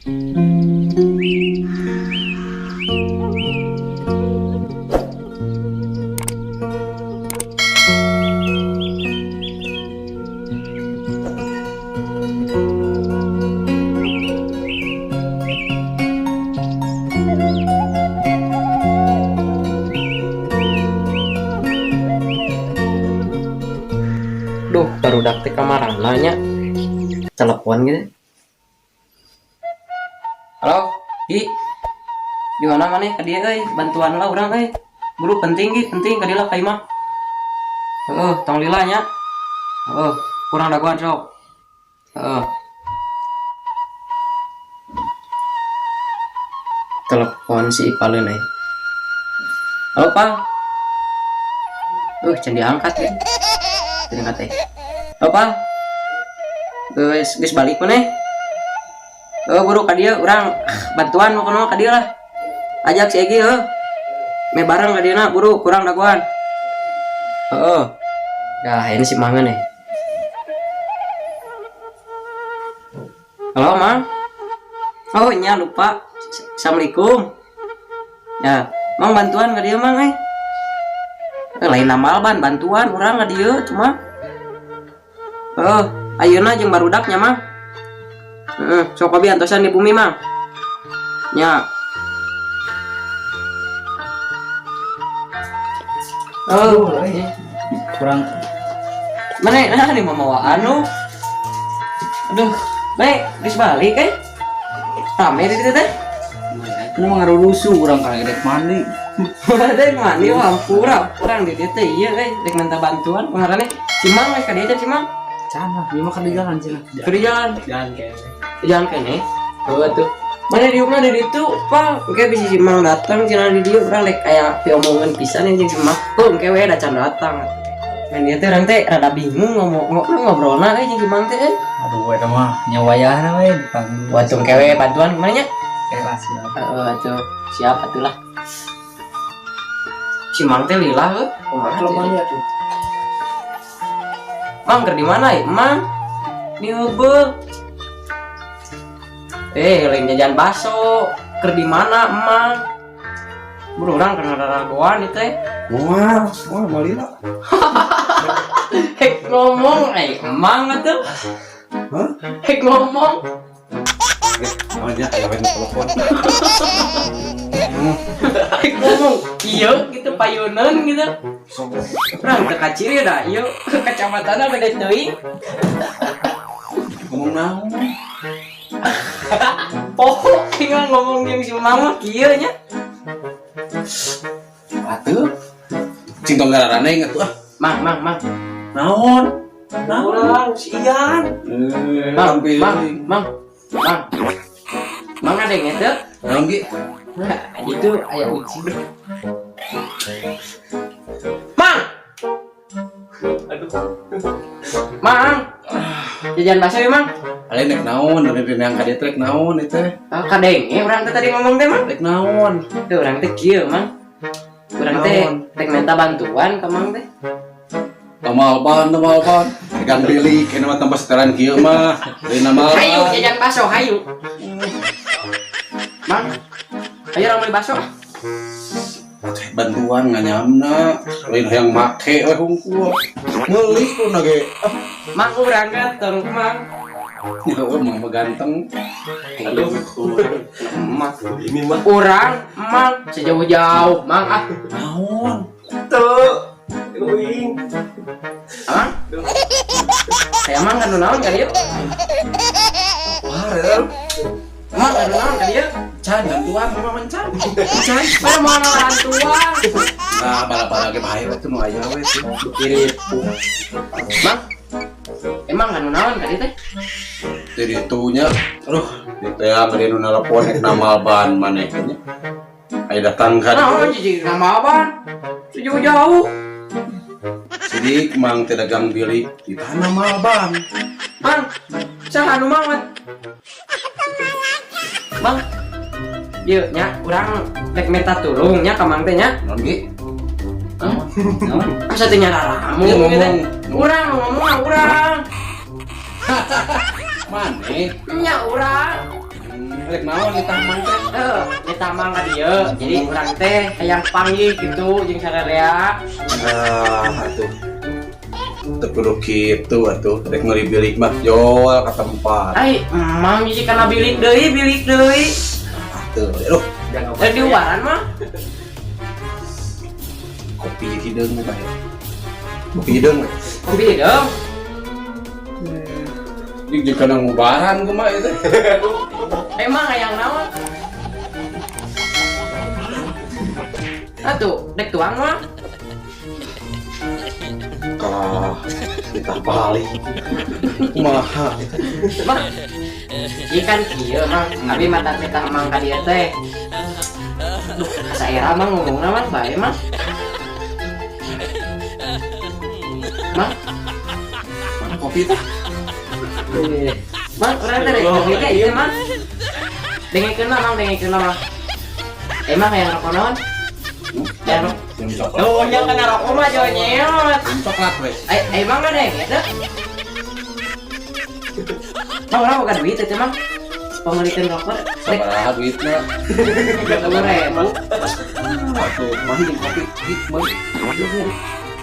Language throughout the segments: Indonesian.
Duh, barudak teh kamar nanya telepon gitu. Halo, di mana mana ka dieu euy, bantuan lah urang euy. Buru penting ka dieu lah ka imah. Heeh, tong lila nya. Heeh, kurang dagoan sok. Heeh. Telepon si Ipaleun euy. Halo, Pang. Can diangkat ya. Diangkat teh. Halo, Pang. Geus balik maneh. Buru ka dieu urang bantuan mau ka dieu lah. Ajak si Egi me bareng ka dieu buru kurang dagoan. Heeh. Dah ini si Mangan nih. Halo, Mang. Oh, nya lupa. Assalamualaikum. Ya, Mang bantuan ka dieu, Mang lain nama bantuan urang ka dieu cuma. Ayeuna jeung barudaknya, Mang. Sok abi antosan di bumi, Mang. Nya. Kurang mana nih mamawa anu. Aduh, baik, geus balik rame di dieu teh. nu ngarurusu urang kana gedek mandi. Dek mandi wah kurang di dieu teh ieu dek minta bantuan pangaranna si Mang ka dieu si Mang. Cenah, ieu mah ka di jalan cenah. Ke jalan. Jalan kene. Tuh. Mana diupna di ditu, Pak. Engke bisa si Mang datang cenah di dieu urang lek aya piomongan pisan jeung si Mang. Engke we da can datang. Men ieu teh urang teh rada bingung ngobrolna jeung si Mang teh. Aduh eta mah nyawayahna we dipanggil. Watung kewe bantuan gimana nya? Siap. Atuh siap atulah. Si Mang teh lila kumaha tuh? Mang keur di mana ya? Mang di Heubeul. Lain jajan baso. Keur di mana, Mang? Buru urang keur ngaragoan ieu teh. Wah, mau lila. Hek ngomong Mang atuh. Hah? Hek ngomong. Aja aya we telepon. Hek ngomong. Iya gitu payunan gitu. Urang teu kaciri dah ieu kacamatanna beda teuing. Ngomong naon? Poho tinggal ngomong jeung si Mang mah kieu nya. Atuh. Cing tong gararana inget tuh. Mang. Naon? Naon si Ian? Mang ada yang ngedek? Naon ge? Itu aya uji. Mang. Aduh. Mang. Jajan baso ya, Mang? Ale nek naon, dari yang ka dieu trek naon eta? Kadenge urang teh tadi ngomong teh, Mang. Rek naon? Teu urang teh kieu, Mang. Urang teh rek minta bantuan ka Mang teh. Tamalban. Gang beli kena mah tambah seteran kieu mah. Deui namal. Hayu jajan baso, hayu. Mang. Ayo orang beli baso. Bantuan nganyamna. Lain hayang make we hungkul. Ngeulik pun ge. Mang urang ganteng, Mang. Ya mah ganteng. Aduh. Mang ini mah urang, Mang sejauh-jauh, Mang Naon? Tuh. Uing. Amang? Saya Amang kan naon kan ieu? Amang kan naon kan ieu? Can bantuan memang mencan. Can, mana mau bantuan? Nah, bala-bala ge bae we teh nu aya we teh. Kirim. Mang. Emang kan naon kan ieu teh? Jadi itunya, aduh, itu yang ngeri nu nelpon nek namalban maneh nya. Aya datang kan. Naon jijik nama apa? Sejauh-jauh. Sidik mang teh dagang bilik di tanah namalban. Mang, saha nu mang? Mang. Ieu nya urang rek minta tulung nya ka Mang teh nya. Naon ge? Naon? Asa teh nyararamu Iya, gitu. ngomong. Urang. Maneh. Nya urang. Rek naon ditah mang teh? Kita mang ka dieu. Jadi urang teh hayang panggil gitu jeung sararea. Atuh. Teu kudu kitu atuh. Rek meuli bilik mah joal ka tempat. Ai, mang hiji kana bilik deui. Atuh, aduh. Di luaran mah. Kopi hideung mah bae. Kopi hideung. Kopi dong. Jika nang ngubaran kumaha itu. Emang hayang naon? Atuh, dek tuang mah. Kalah kita balik. Kumaha eta? Mah. Ikan kieu mah, abi mata kita mang ka dieu teh. Duh, saera mah ngomongna mah bae mah. Mah, Mana kopi teh? Mang, urang teh rek ngomongnya ieu mah. Dengekeun mah. Emang hayang rokok naon? Yang Coklat. oh, yang kena rokok mah jonyet. Coklat we. Emang ada yang itu? Mang orang bukan duit itu mang. Pengelitan rokok. Sabaraha duitna? 30.000. Atuh, mah jeung kopi mah.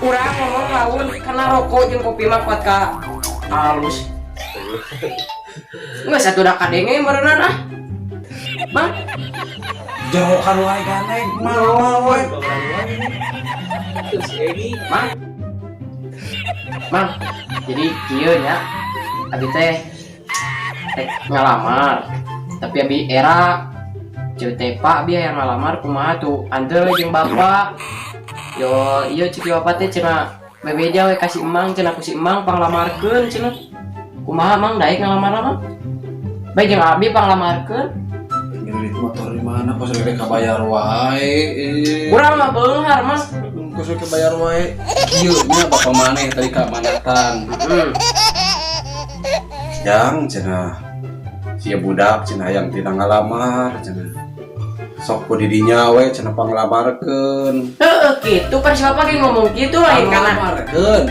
Urang ngomong lawan kena rokok jeung kopi mah kuat ka halus. Nggak satu dah kadenge berenang ah. Mang. Jauhan wae ganeng, mah wae. Mang. Jadi kieu nya. Abi teh ngalamar. Tapi abi era ceu Pak abi yang ngalamar kumaha tuh anteu jeung bapak. Yo ieu cik bapak teh cenah bebeja we kasih emang cenah ku si emang panglamarkeun cenah. Kumaha mang daek ngalamar mah? Bae jeung abi panglamarkeun. Ngirit motor di mana pas rek kabayar wae. Urang mah beunghar mah. Kos rek bayar wae. Ieu nya bapak maneh tadi ka manatan. Yang cenah sia budak cenah yang tina ngalamar cenah. Sok ku didinya we cenah panglamarkeun. Heeh kitu kan si bapak ge ngomong kitu lain kana. Panglamarkeun.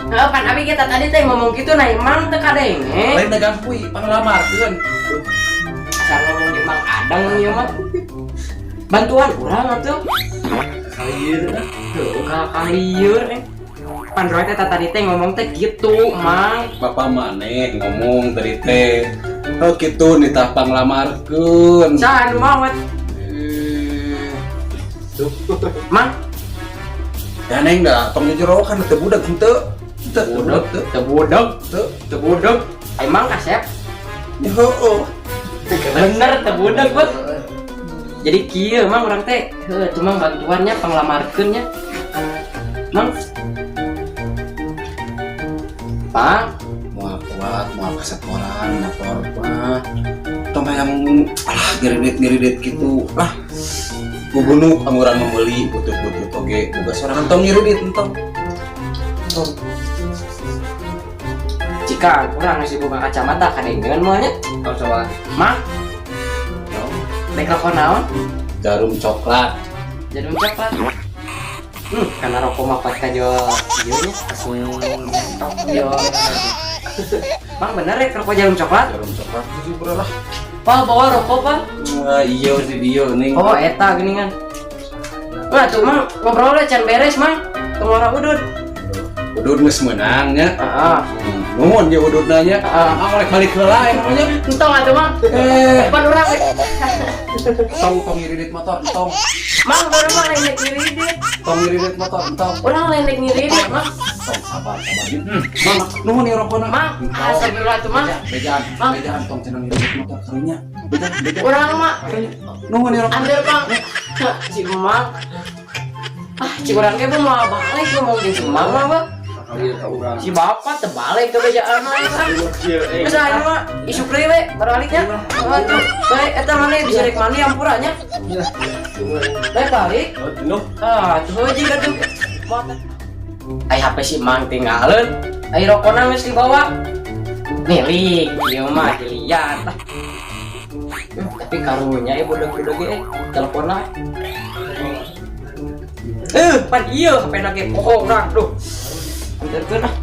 Heeh pan abi kita tadi teh ngomong kitu nah emang teu kadenge. Lain dagang kui panglamarkeun. Asal ngomong jeung Mang Adang ieu mah. Bantuan urang atuh. Kalieur. Tuh kalieur pan roe teh tadi teh ngomong teh kitu Mang. Bapak maneh ngomong tadi teh. Oh kitu nitah panglamarkeun. Saha anu mawet? Mang, Daneng dah tong jerokan teu budak henteu. teu budak. Emang kasep? Ya heueuh. Bener teu budak, Bos. Jadi kieu Mang urang teh, heuh cuma bantuannya panglamarkeun nya. Mang. Pak, Moal kuat, moal kasetoran, motor mah. Tong yang ngiridet gitu. Lah. Bubunuh amuran membeli butut-butut oge boga sorangan tong ngiridet entong. jika urang geus boga kacamata kadengeun moal nya. Tong coba. Mang. Dek rokok naon? Jarum coklat. Jarum coklat. Karena rokok mah pas kajual ieu nya tok yo. Mang bener rek rokok jarum coklat? Jarum coklat itu berapa? Pa bawa rokok, Pa. Wah, iya di dia ning. Oh, eta geuningan. Wah, tuh Mang ngobrol we can beres, Mang. Teu ngora udud. Udud geus meunang nya. Heeh. Nuhun ya ududna nya. Oleh balik heula emangnya. Entong atuh, Mang. Pan urang we. Tong ngiridet motor entong. Mang baru Mang lain ngiridet. Tong ngiridet motor entong. Urang lain ngiridet, Mang. Tong sabar. Mang, nuhun ya rokona. Mang, astagfirullah tuh, Mang. Bejaan tong cenah ngiridet motor karinya. Bejaan. Urang mah Nuhun ya rokona. ambil, Mang. Si Mang. Si urang ge mau balik ngomong jeung si Mang mah, Bang. Si bapak terbalik ke bejaan mah. Geus aya mah isu deui we baliknya. Atuh, bae eta maneh bisa rek mandi ampuranya. Bae balik. Tuh heuji atuh. Ai HP si Mang tinggalin. Ai rokona geus dibawa. Milik, ieu mah dilihat. Tapi karunya budak-budak ge teleponna. Pan ieu HP na ge poho urang duh. Anterkeun ah.